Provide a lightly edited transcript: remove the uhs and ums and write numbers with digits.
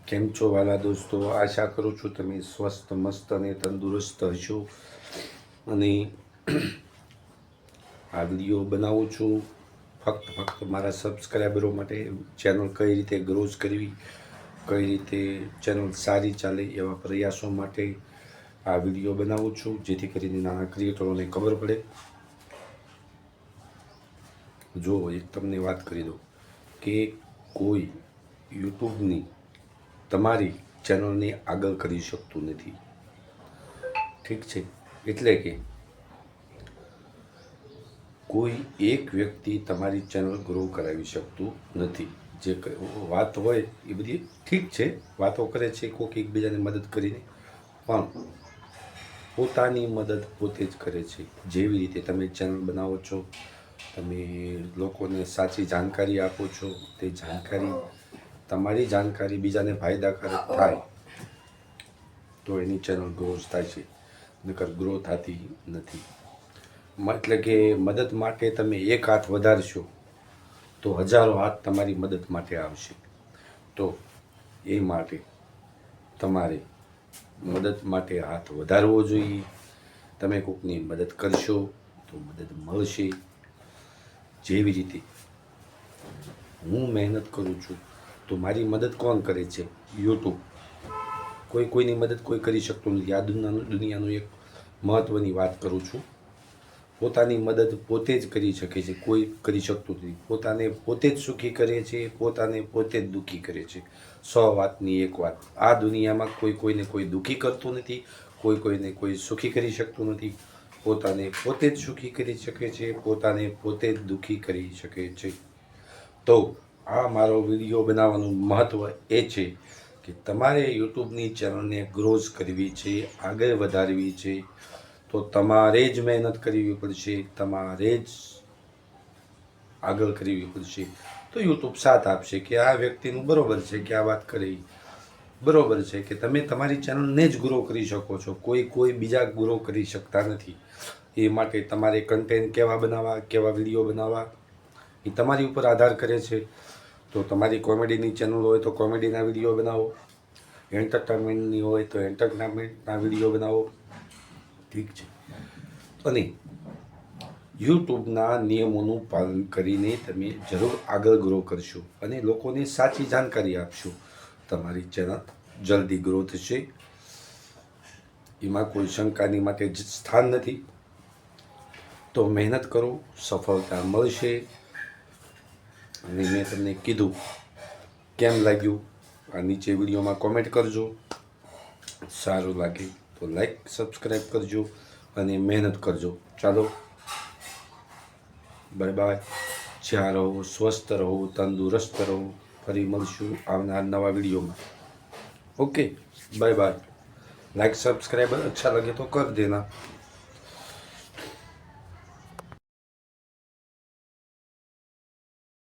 કેમ છો વાલા દોસ્તો? આશા કરું છું તમે સ્વસ્થ મસ્ત અને તંદુરસ્ત હશો. અને આ વિડીયો બનાવું છું ફક્ત મારા સબસ્ક્રાઈબરો માટે. ચેનલ કઈ રીતે ગ્રોઝ કરવી, કઈ રીતે ચેનલ સારી ચાલે એવા પ્રયાસો માટે આ વિડીયો બનાવું છું, જેથી કરીને નાના ક્રિએટરોને ખબર પડે. જો એક તમને વાત કરી દઉં કે કોઈ યુટ્યુબની તમારી ચેનલને આગળ કરી શકતું નથી. ઠીક છે, એટલે કે કોઈ એક વ્યક્તિ તમારી ચેનલ ગ્રો કરાવી શકતું નથી. જે વાત હોય એ બધી ઠીક છે, વાતો કરે છે કોઈક એકબીજાને મદદ કરીને, પણ પોતાની મદદ પોતે જ કરે છે. જેવી રીતે તમે ચેનલ બનાવો છો, તમે લોકોને સાચી જાણકારી આપો છો, તે જાણકારી તમારી જાણકારી બીજાને ફાયદાકારક થાય તો એની ચેનલ ગ્રોથ થાય છે, નકર ગ્રો થતી નથી. એટલે કે મદદ માટે તમે એક હાથ વધારશો તો હજારો હાથ તમારી મદદ માટે આવશે. તો એ માટે તમારે મદદ માટે હાથ વધારવો જોઈએ. તમે કોઈકની મદદ કરશો તો મદદ મળશે. જેવી રીતે હું મહેનત કરું છું તો મારી મદદ કોણ કરે છે? યુટ્યુબ. કોઈની મદદ કોઈ કરી શકતું નથી. આ દુનિયાનું એક મહત્ત્વની વાત કરું છું. પોતાની મદદ પોતે જ કરી શકે છે, કોઈ કરી શકતું નથી. પોતાને પોતે જ સુખી કરે છે, પોતાને પોતે જ દુઃખી કરે છે. 100 વાતની એક વાત, આ દુનિયામાં કોઈને કોઈ દુઃખી કરતું નથી, કોઈને કોઈ સુખી કરી શકતું નથી. પોતાને પોતે જ સુખી કરી શકે છે, પોતાને પોતે જ દુઃખી કરી શકે છે. તો આ મારો વિડીયો બનાવવાનું મહત્ત્વ એ છે કે તમારે યુટ્યુબની ચેનલને ગ્રોઝ કરવી છે, આગળ વધારવી છે, તો તમારે જ મહેનત કરવી પડશે, તમારે જ આગળ કરવી પડશે. તો યુટ્યુબ સાથ આપશે કે આ વ્યક્તિનું બરાબર છે, કે આ વાત કરી બરાબર છે, કે તમે તમારી ચેનલને જ ગ્રો કરી શકો છો. કોઈ બીજા ગ્રો કરી શકતા નથી. એ માટે તમારે કન્ટેન્ટ કેવા બનાવવા, કેવા વિડીયો બનાવવા, એ તમારી ઉપર આધાર કરે છે. તો તમારી કોમેડીની ચેનલ હોય તો કોમેડીના વિડીયો બનાવો, એન્ટરટેનમેન્ટની હોય તો એન્ટરટેનમેન્ટના વિડીયો બનાવો. ઠીક છે. અને યુટ્યુબના નિયમોનું પાલન કરીને તમે જરૂર આગળ ગ્રો કરશો અને લોકોને સાચી જાણકારી આપશો. તમારી ચેનલ જલ્દી ગ્રો થશે. એમાં કોઈ શંકાની માટે જ સ્થાન નથી. તો મહેનત કરો, સફળતા મળશે. અને મેં તમને કીધું કેમ લાગ્યું, આ નીચે વિડીયોમાં કોમેન્ટ કરજો. સારું લાગે તો લાઈક સબસ્ક્રાઈબ કરજો અને મહેનત કરજો. ચાલો, બાય બાય. જ્યાં રહો, સ્વસ્થ રહો, તંદુરસ્ત રહો. ફરી મળશું આવનાર નવા વિડીયોમાં. Okay, bye bye. Like subscribe अच्छा लगे तो कर देना.